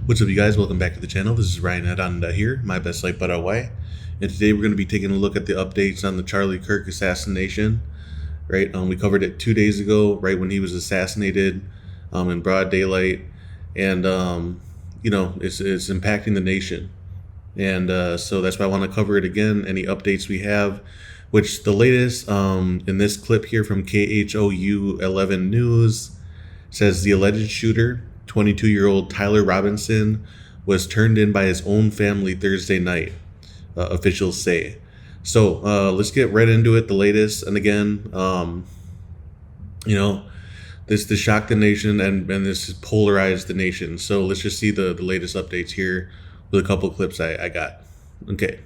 What's up, you guys? Welcome back to the channel. This is Aranda here, my best life Paraguay. And today we're going to be taking a look at the updates on the Charlie Kirk assassination. Right, we covered it 2 days ago, right when he was assassinated in broad daylight, and it's impacting the nation. And so that's why I want to cover it again. Any updates we have, which the latest in this clip here from KHOU 11 News says the alleged shooter, 22-year-old Tyler Robinson, was turned in by his own family Thursday night, officials say. So let's get right into it, the latest. And again, this shocked the nation and this polarized the nation. So let's just see the latest updates here with a couple clips I got. Okay.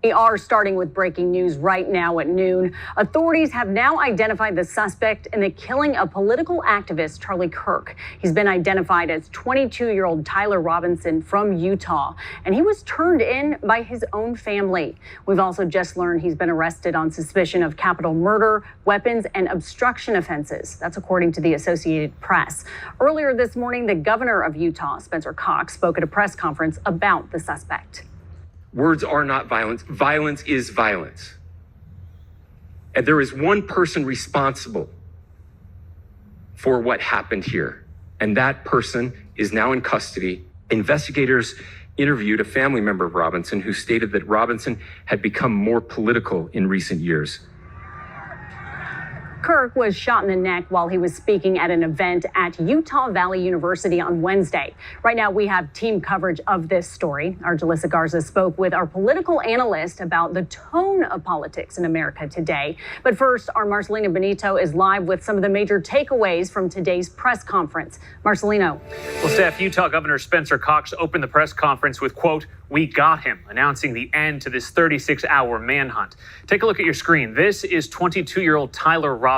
We are starting with breaking news right now at noon. Authorities have now identified the suspect in the killing of political activist Charlie Kirk. He's been identified as 22-year-old Tyler Robinson from Utah, and he was turned in by his own family. We've also just learned he's been arrested on suspicion of capital murder, weapons, and obstruction offenses. That's according to the Associated Press. Earlier this morning, the governor of Utah, Spencer Cox, spoke at a press conference about the suspect. Words are not violence. Violence is violence. And there is one person responsible for what happened here. And that person is now in custody. Investigators interviewed a family member of Robinson who stated that Robinson had become more political in recent years. Kirk was shot in the neck while he was speaking at an event at Utah Valley University on Wednesday. Right now, we have team coverage of this story. Our Jalissa Garza spoke with our political analyst about the tone of politics in America today. But first, our Marcelino Benito is live with some of the major takeaways from today's press conference. Marcelino. Well, Steph, Utah Governor Spencer Cox opened the press conference with, quote, "We got him," announcing the end to this 36-hour manhunt. Take a look at your screen. This is 22-year-old Tyler Robinson.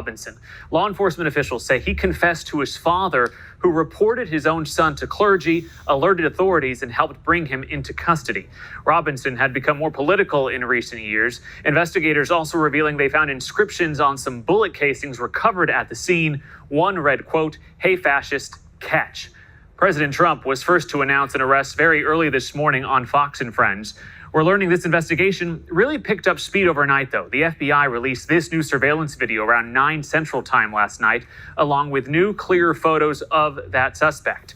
Law enforcement officials say he confessed to his father, who reported his own son to clergy, alerted authorities, and helped bring him into custody. Robinson had become more political in recent years. Investigators also revealing they found inscriptions on some bullet casings recovered at the scene. One read, quote, "Hey, fascist, catch." President Trump was first to announce an arrest very early this morning on Fox and Friends. We're learning this investigation really picked up speed overnight, though. The FBI released this new surveillance video around 9 Central Time last night, along with new clear photos of that suspect.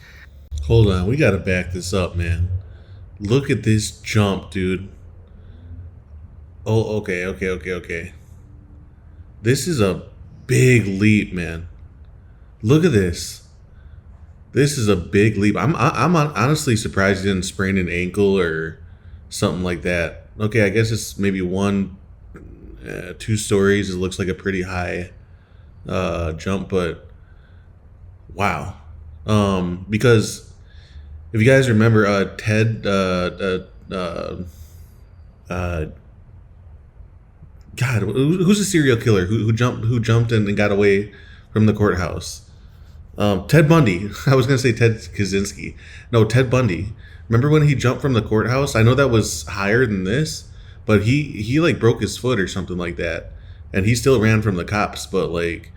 Hold on, we gotta back this up, man. Look at this jump, dude. Oh, okay. This is a big leap, man. Look at this. This is a big leap. I'm honestly surprised he didn't sprain an ankle or something like that. Okay, I guess it's maybe 2 stories. It looks like a pretty high jump, but wow. Because if you guys remember, Ted, God, who's a serial killer who jumped and got away from the courthouse? Ted Bundy. I was going to say Ted Kaczynski. No, Ted Bundy. Remember when he jumped from the courthouse? I know that was higher than this, but he like broke his foot or something like that. And he still ran from the cops. But like,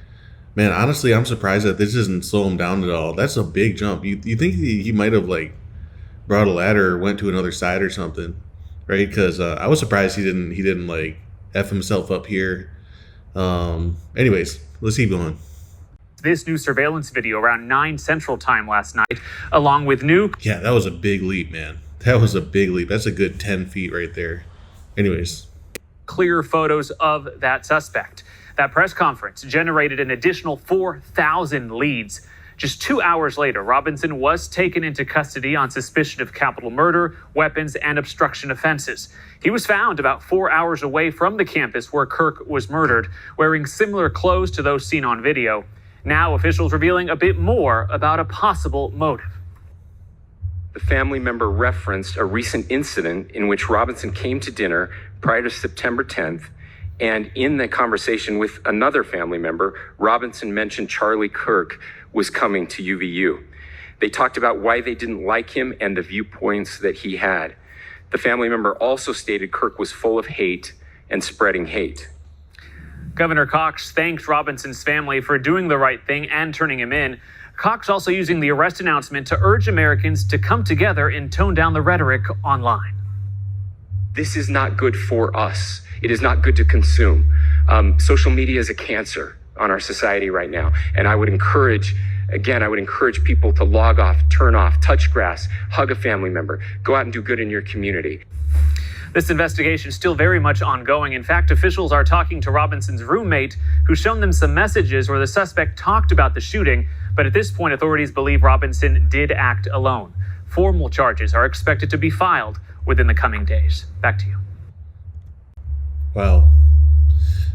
man, honestly, I'm surprised that this doesn't slow him down at all. That's a big jump. You think he might have like brought a ladder or went to another side or something, right? Because I was surprised he didn't like F himself up here. Anyways, let's keep going. This new surveillance video around 9 Central Time last night, along with new... Yeah, that was a big leap, man. That was a big leap. That's a good 10 feet right there. Anyways. Clear photos of that suspect. That press conference generated an additional 4,000 leads. Just 2 hours later, Robinson was taken into custody on suspicion of capital murder, weapons, and obstruction offenses. He was found about 4 hours away from the campus where Kirk was murdered, wearing similar clothes to those seen on video. Now, officials revealing a bit more about a possible motive. The family member referenced a recent incident in which Robinson came to dinner prior to September 10th, and in the conversation with another family member, Robinson mentioned Charlie Kirk was coming to UVU. They talked about why they didn't like him and the viewpoints that he had. The family member also stated Kirk was full of hate and spreading hate. Governor Cox thanked Robinson's family for doing the right thing and turning him in. Cox also using the arrest announcement to urge Americans to come together and tone down the rhetoric online. This is not good for us. It is not good to consume. Social media is a cancer on our society right now. And I would encourage people to log off, turn off, touch grass, hug a family member, go out and do good in your community. This investigation is still very much ongoing. In fact, officials are talking to Robinson's roommate, who's shown them some messages where the suspect talked about the shooting. But at this point, authorities believe Robinson did act alone. Formal charges are expected to be filed within the coming days. Back to you. Wow.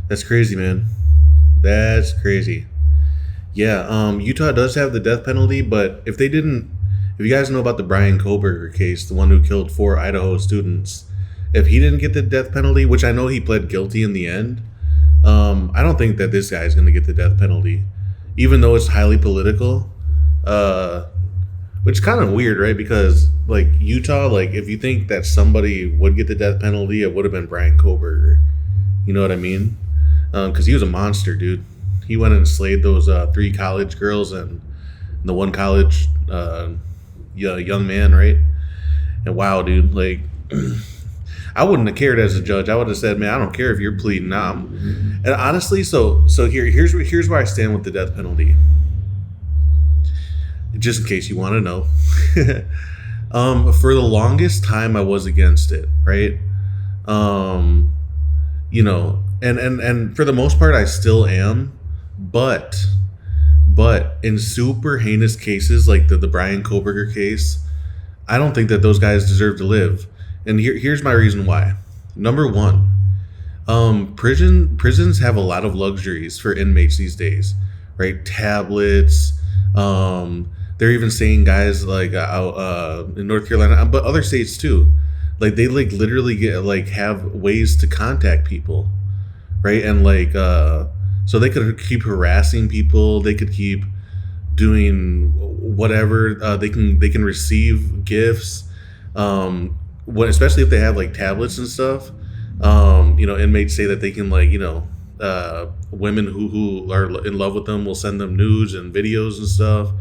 That's crazy, man. That's crazy. Yeah, Utah does have the death penalty, but if you guys know about the Brian Koberger case, the one who killed 4 Idaho students, if he didn't get the death penalty, which I know he pled guilty in the end, I don't think that this guy is going to get the death penalty, even though it's highly political, which is kind of weird, right? Because, like, Utah, like, if you think that somebody would get the death penalty, it would have been Brian Koberger. You know what I mean? Because he was a monster, dude. He went and slayed those 3 college girls and the 1 college young man, right? And wow, dude, like, I wouldn't have cared as a judge. I would have said, man, I don't care if you're pleading. Nah. And honestly, so here's where I stand with the death penalty. Just in case you want to know. For the longest time, I was against it, right? You know, and for the most part, I still am. But in super heinous cases like the Brian Koberger case, I don't think that those guys deserve to live. And here's my reason why. Number one, prisons have a lot of luxuries for inmates these days, right? Tablets. They're even saying guys like out in North Carolina, but other states too, like they like literally get have ways to contact people, right? And so they could keep harassing people. They could keep doing whatever. They can receive gifts. Especially if they have like tablets and stuff. Inmates say that they can women who are in love with them will send them nudes and videos and stuff.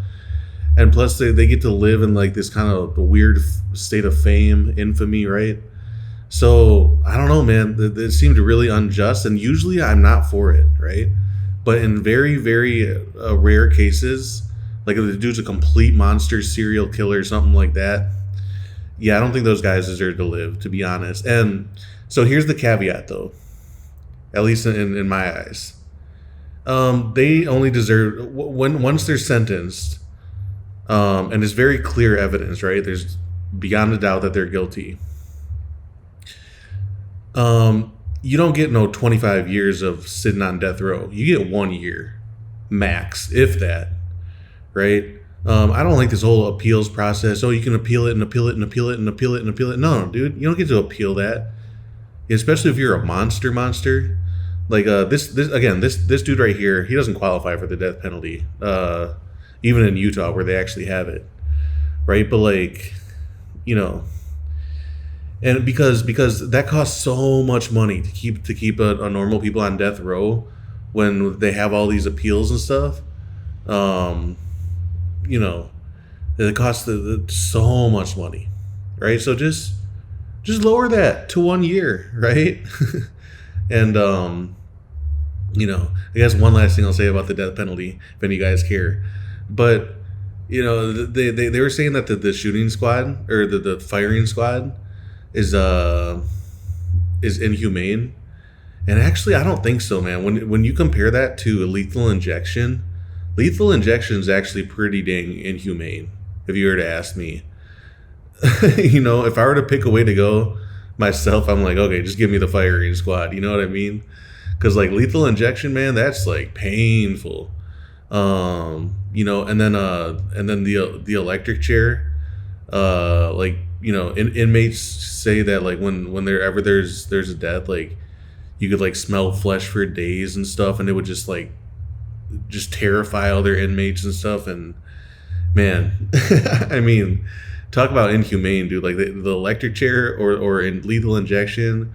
And plus they get to live in like this kind of weird state of fame, infamy, right? So I don't know, man. It seemed really unjust, and usually I'm not for it, right? But in very, very rare cases, like if the dude's a complete monster serial killer or something like that, yeah, I don't think those guys deserve to live, to be honest. And so here's the caveat, though, at least in my eyes. They only deserve, once they're sentenced, and it's very clear evidence, right? There's beyond a doubt that they're guilty. You don't get no 25 years of sitting on death row. You get 1 year, max, if that, right? I don't like this whole appeals process. Oh, you can appeal it and appeal it and appeal it and appeal it and appeal it. No, dude, you don't get to appeal that. Especially if you're a monster. Like this dude right here, he doesn't qualify for the death penalty. Even in Utah where they actually have it. Right? But and because that costs so much money to keep a normal people on death row when they have all these appeals and stuff. It costs so much money, right? So just lower that to 1 year, right? And I guess one last thing I'll say about the death penalty, if any of you guys care, but they were saying that the shooting squad or the firing squad is inhumane, and actually I don't think so, man. When you compare that to a lethal injection is actually pretty dang inhumane, if you were to ask me. If I were to pick a way to go myself, I'm like, okay, just give me the firing squad. You know what I mean? Because like lethal injection, man, that's like painful. And then the electric chair, inmates say that like when there's a death, like you could like smell flesh for days and stuff, and it would just terrify other inmates and stuff. And man, I mean, talk about inhumane, dude. Like the electric chair or in lethal injection,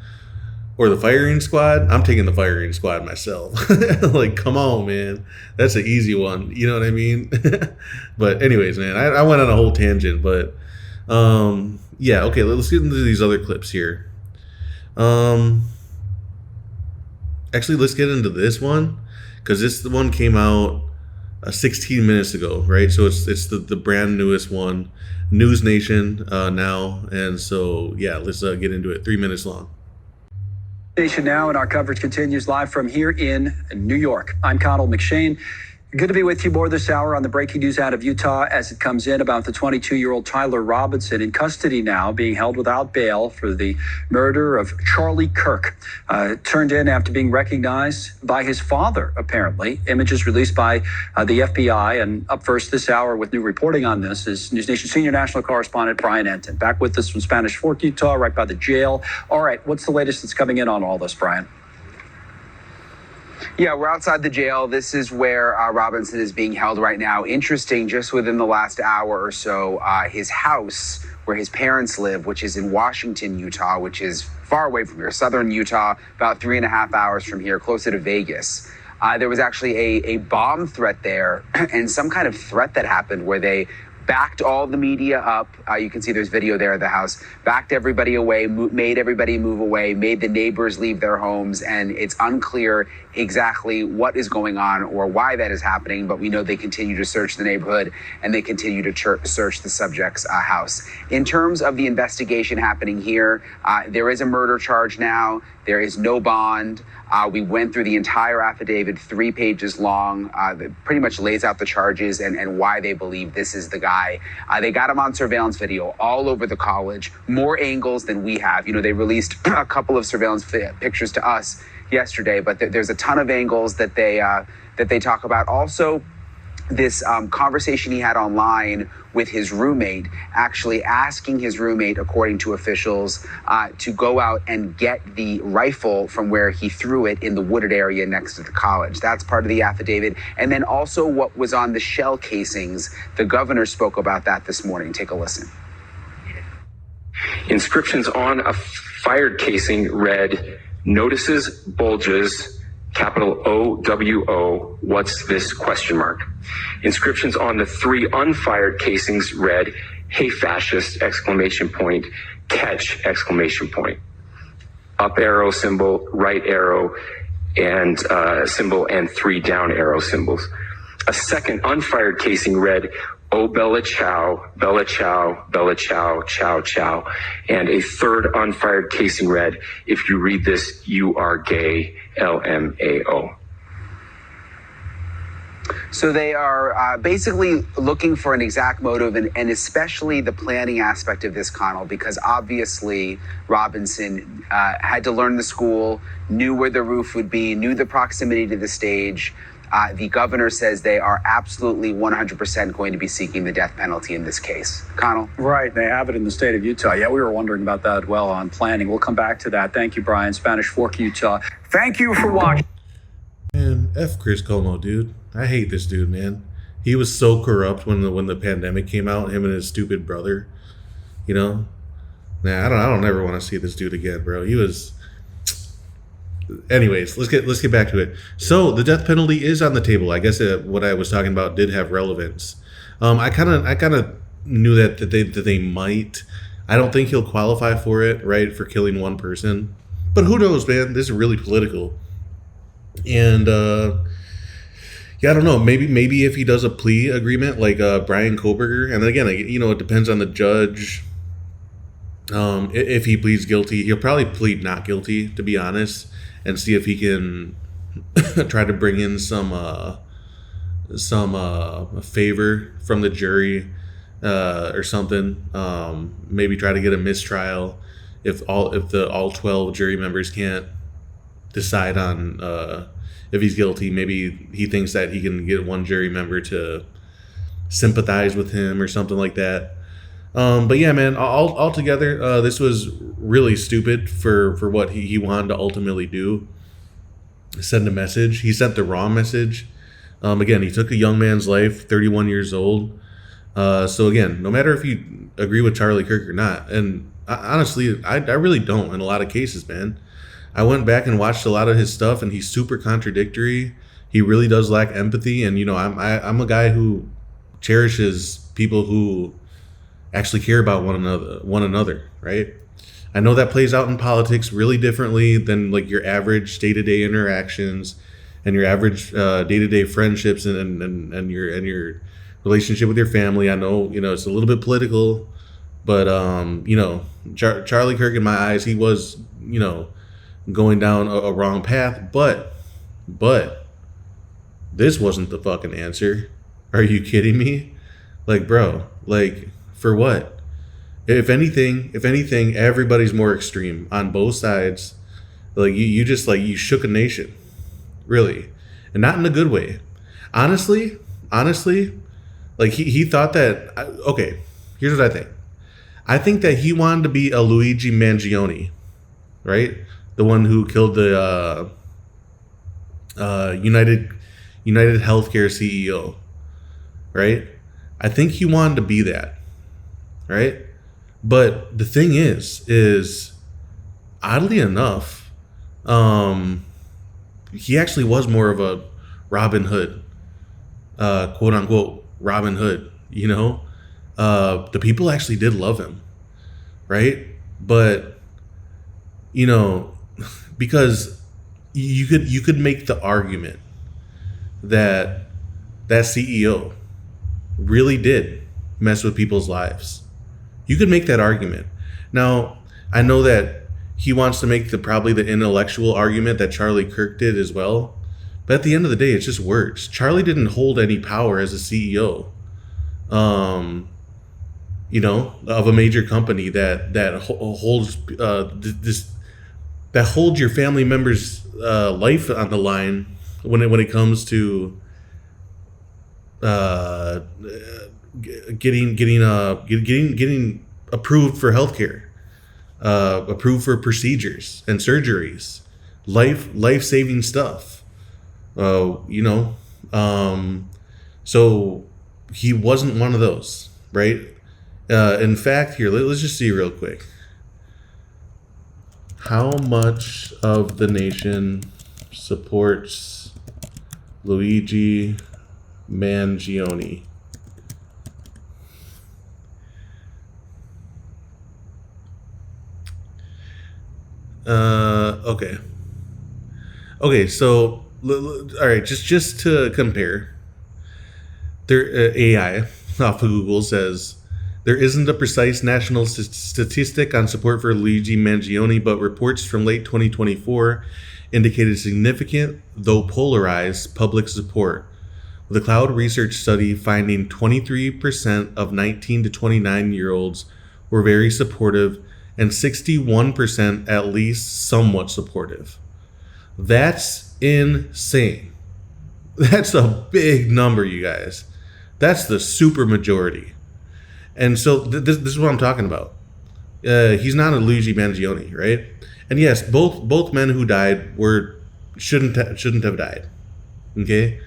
or the firing squad, I'm taking the firing squad myself. Like, come on, man. That's an easy one. You know what I mean? But anyways, man, I went on a whole tangent, but yeah, okay, let's get into these other clips here. Actually, let's get into this one, because this one came out 16 minutes ago, right? So it's the brand newest one, News Nation now, and so yeah, let's get into it. 3 minutes long. Nation now, and our coverage continues live from here in New York. I'm Connell McShane. Good to be with you more this hour on the breaking news out of Utah as it comes in about the 22-year-old Tyler Robinson in custody now, being held without bail for the murder of Charlie Kirk. Turned in after being recognized by his father, apparently. Images released by the FBI. And up first this hour with new reporting on this is News Nation senior national correspondent Brian Enton. Back with us from Spanish Fork, Utah, right by the jail. All right, what's the latest that's coming in on all this, Brian? Yeah, we're outside the jail. This is where Robinson is being held right now. Interesting, just within the last hour or so, his house where his parents live, which is in Washington, Utah, which is far away from here, southern Utah, about 3.5 hours from here, closer to Vegas. There was actually a bomb threat there and some kind of threat that happened where they backed all the media up. You can see there's video there at the house. Backed everybody away, made everybody move away, made the neighbors leave their homes, and it's unclear exactly what is going on or why that is happening, but we know they continue to search the neighborhood and they continue to search the subject's house. In terms of the investigation happening here, there is a murder charge now. There is no bond. We went through the entire affidavit, 3 pages long, that pretty much lays out the charges and why they believe this is the guy. They got him on surveillance video all over the college, more angles than we have. You know, they released a couple of surveillance pictures to us yesterday, but there's a ton of angles that they talk about. Also, this conversation he had online with his roommate, actually asking his roommate, according to officials, to go out and get the rifle from where he threw it in the wooded area next to the college. That's part of the affidavit. And then also what was on the shell casings. The governor spoke about that this morning. Take a listen. Inscriptions on a fired casing read, "Notices bulges, capital OWO, what's this, question mark." Inscriptions on the 3 unfired casings read, "Hey fascist, exclamation point, catch, exclamation point." Up arrow symbol, right arrow and symbol, and 3 down arrow symbols. A second unfired casing read, "Oh Bella Chow, Bella Chow, Bella Chow, Chow Chow." And a third unfired casing read, "If you read this, you are gay, LMAO." So they are basically looking for an exact motive and especially the planning aspect of this, Connell, because obviously Robinson had to learn the school, knew where the roof would be, knew the proximity to the stage. The governor says they are absolutely 100% going to be seeking the death penalty in this case. Connell? Right, they have it in the state of Utah. Yeah, we were wondering about that as well on planning. We'll come back to that. Thank you, Brian. Spanish Fork, Utah. Thank you for watching. Man, F Chris Como, dude. I hate this dude, man. He was so corrupt when the pandemic came out, him and his stupid brother. You know? Nah, I don't ever want to see this dude again, bro. He was. Anyways, let's get back to it. So the death penalty is on the table. I guess what I was talking about did have relevance. I kind of knew that they might. I don't think he'll qualify for it, right, for killing one person. But who knows, man? This is really political. And yeah, I don't know. Maybe if he does a plea agreement like Brian Koberger, and again, you know, it depends on the judge. If he pleads guilty, he'll probably plead not guilty, to be honest, and see if he can try to bring in some favor from the jury or something. Maybe try to get a mistrial if all 12 jury members can't decide on if he's guilty. Maybe he thinks that he can get one jury member to sympathize with him or something like that. But yeah, man, altogether, this was really stupid for what he wanted to ultimately do. Send a message. He sent the wrong message. Again, he took a young man's life, 31 years old. So again, no matter if you agree with Charlie Kirk or not, and honestly, I really don't in a lot of cases, man. I went back and watched a lot of his stuff, and he's super contradictory. He really does lack empathy, and I'm a guy who cherishes people who actually care about one another, right? I know that plays out in politics really differently than like your average day-to-day interactions and your average day-to-day friendships and your relationship with your family. I know, it's a little bit political, but Charlie Kirk, in my eyes, he was, going down a wrong path, but this wasn't the fucking answer. Are you kidding me? Like, bro, like, for what? If anything, everybody's more extreme on both sides. Like, you just, like, you shook a nation, really, and not in a good way. Honestly, like, he thought that, okay, here's what I think. I think that he wanted to be a Luigi Mangione, right? The one who killed the United Healthcare CEO, right? I think he wanted to be that, right? But the thing is oddly enough, he actually was more of a Robin Hood, quote unquote Robin Hood. The people actually did love him, right? But because you could make the argument that CEO really did mess with people's lives. You could make that argument. Now, I know that he wants to make probably the intellectual argument that Charlie Kirk did as well. But at the end of the day, it's just words. Charlie didn't hold any power as a CEO, of a major company that holds that holds your family members' life on the line when it comes to getting approved for healthcare, approved for procedures and surgeries, life-saving stuff. So he wasn't one of those, right? In fact, here, let's just see real quick. How much of the nation supports Luigi Mangione? Okay, so all right, just to compare, their AI off of Google says there isn't a precise national statistic on support for Luigi Mangione, but reports from late 2024 indicated significant, though polarized, public support, with a cloud research study finding 23% of 19 to 29-year-olds were very supportive and 61% at least somewhat supportive. That's insane. That's a big number, you guys. That's the super majority. And so this is what I'm talking about. He's not a Luigi Mangione, right? And yes, both men who died shouldn't have died. Okay?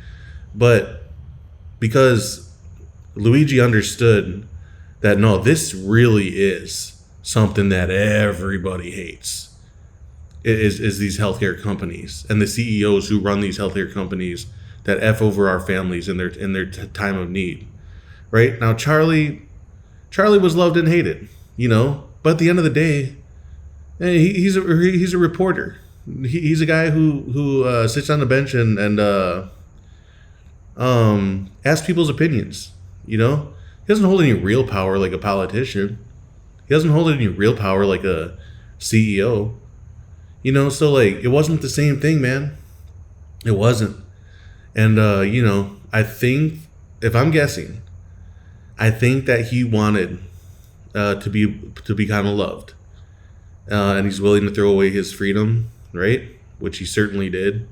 But because Luigi understood that no, this really is something that everybody hates, is these healthcare companies and the CEOs who run these healthcare companies that F over our families in their time of need. Right? Now Charlie was loved and hated, but at the end of the day, he's a reporter. He's a guy who sits on the bench and asks people's opinions. He doesn't hold any real power like a politician. He doesn't hold any real power like a CEO. So like it wasn't the same thing, man. It wasn't. And I think, if I'm guessing, I think that he wanted to be kind of loved, and he's willing to throw away his freedom, right? Which he certainly did.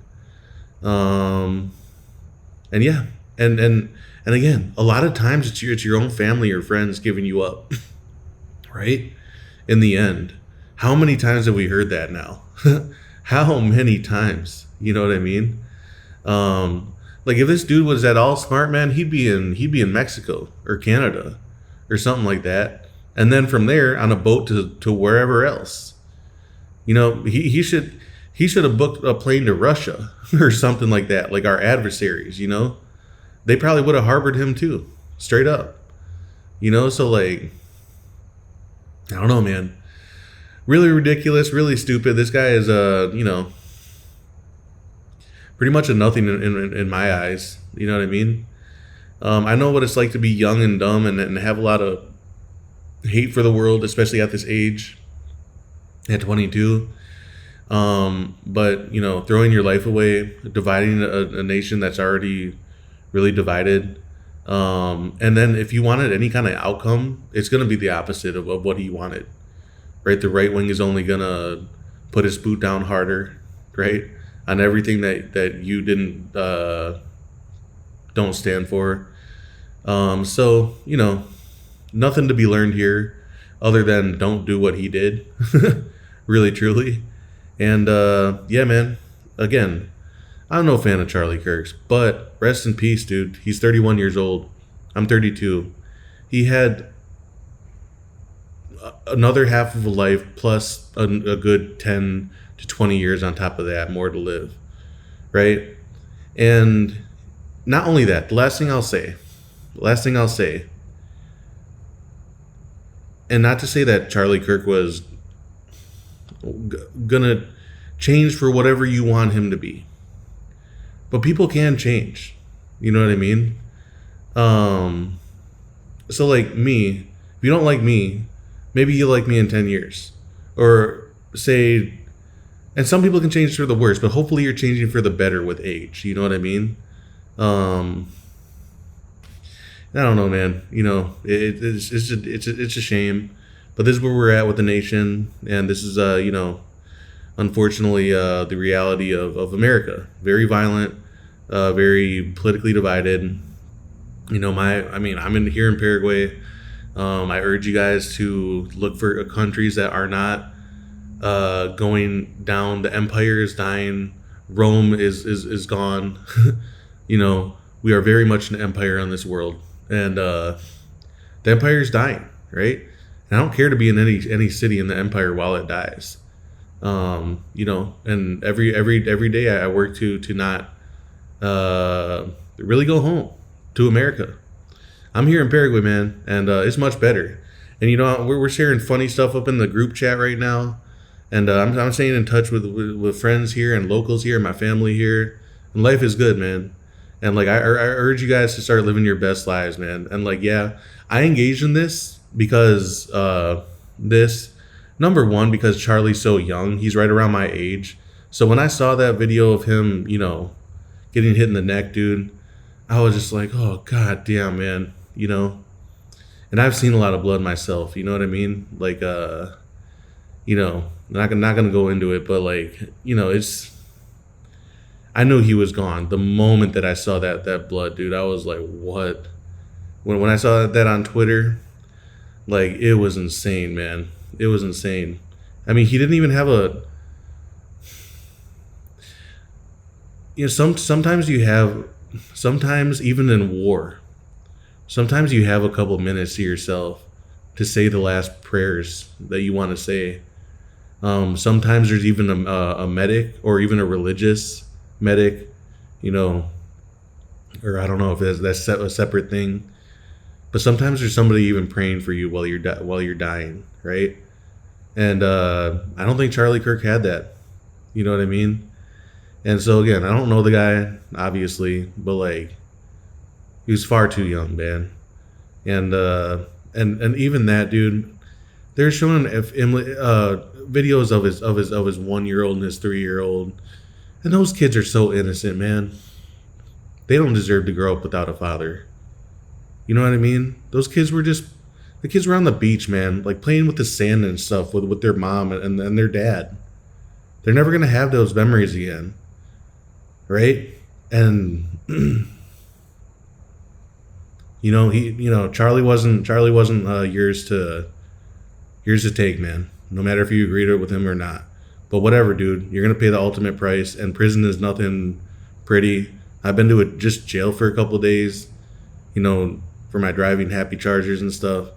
And yeah, and again, a lot of times it's your own family or friends giving you up, right? In the end, how many times have we heard that now? How many times? You know what I mean? Like if this dude was at all smart, man, he'd be in Mexico or Canada or something like that, and then from there on a boat to wherever else. He should he should have booked a plane to Russia or something like that, like our adversaries, you know? They probably would have harbored him too, straight up. You know, so like, I don't know, man. Really ridiculous, really stupid. This guy is, you know, pretty much a nothing in my eyes. You know what I mean? I know what it's like to be young and dumb and have a lot of hate for the world, especially at this age, at 22. But, you know, throwing your life away, dividing a nation that's already really divided. And then if you wanted any kind of outcome, it's going to be the opposite of what he wanted, right? The right wing is only going to put his boot down harder, right? On everything that you don't stand for. So, you know, nothing to be learned here other than don't do what he did, really, truly. And, yeah, man, again, I'm no fan of Charlie Kirk's, but rest in peace, dude. He's 31 years old. I'm 32. He had another half of a life plus a good 10 to 20 years on top of that, more to live, right? And not only that, the last thing I'll say, and not to say that Charlie Kirk was gonna change for whatever you want him to be, but people can change. You know what I mean? So like me, if you don't like me, maybe you'll like me in 10 years. Or say, and some people can change for the worse, but hopefully you're changing for the better with age. You know what I mean? I don't know, man. You know, it's a shame, but this is where we're at with the nation, and this is you know, unfortunately the reality of America. Very violent, very politically divided. You know, I'm here in Paraguay. I urge you guys to look for countries that are not going down. The empire is dying. Rome is gone. You know, we are very much an empire on this world, and the empire is dying, right? And I don't care to be in any city in the empire while it dies. You know, and every day I work to not really go home to America. I'm here in Paraguay, man, and it's much better. And you know, we're sharing funny stuff up in the group chat right now, and I'm staying in touch with friends here and locals here, and my family here, and life is good, man. And like I urge you guys to start living your best lives, man. And like, yeah, I engaged in this because number one, because Charlie's so young, he's right around my age. So when I saw that video of him, you know, getting hit in the neck, dude, I was just like, oh god damn, man, you know. And I've seen a lot of blood myself, you know what I mean? Like, you know, not gonna go into it, but like, you know, I knew he was gone the moment that I saw that blood, dude. I was like, what? When I saw that on Twitter, like, it was insane, man. It was insane. I mean, he didn't even have a, you know, sometimes even in war, sometimes you have a couple minutes to yourself to say the last prayers that you want to say. Sometimes there's even a medic or even a religious medic, you know, or I don't know if that's a separate thing, but sometimes there's somebody even praying for you while you're dying, right? And I don't think Charlie Kirk had that, you know what I mean? And so again, I don't know the guy, obviously, but like, he was far too young, man. And even that, dude, they're showing videos of his 1-year-old and his 3-year-old, and those kids are so innocent, man. They don't deserve to grow up without a father. You know what I mean? Those kids were the kids were on the beach, man, like playing with the sand and stuff with their mom and their dad. They're never gonna have those memories again, right? And you know, Charlie wasn't yours to take, man. No matter if you agreed with him or not. But whatever, dude. You're gonna pay the ultimate price, and prison is nothing pretty. I've been to just jail for a couple of days, you know, for my driving happy chargers and stuff,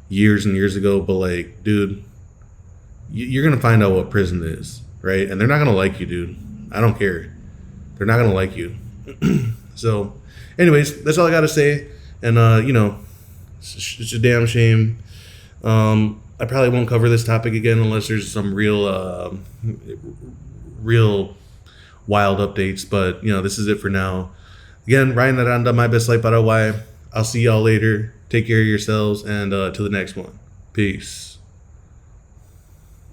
years and years ago. But like, dude, you're gonna find out what prison is. right? And they're not gonna like you, dude. I don't care. They're not gonna like you. So, anyways, that's all I gotta say. And it's a damn shame. I probably won't cover this topic again unless there's some real wild updates. But this is it for now. Again, Ryan Aranda, my best life Paraguay. I'll see y'all later. Take care of yourselves, and to the next one. Peace.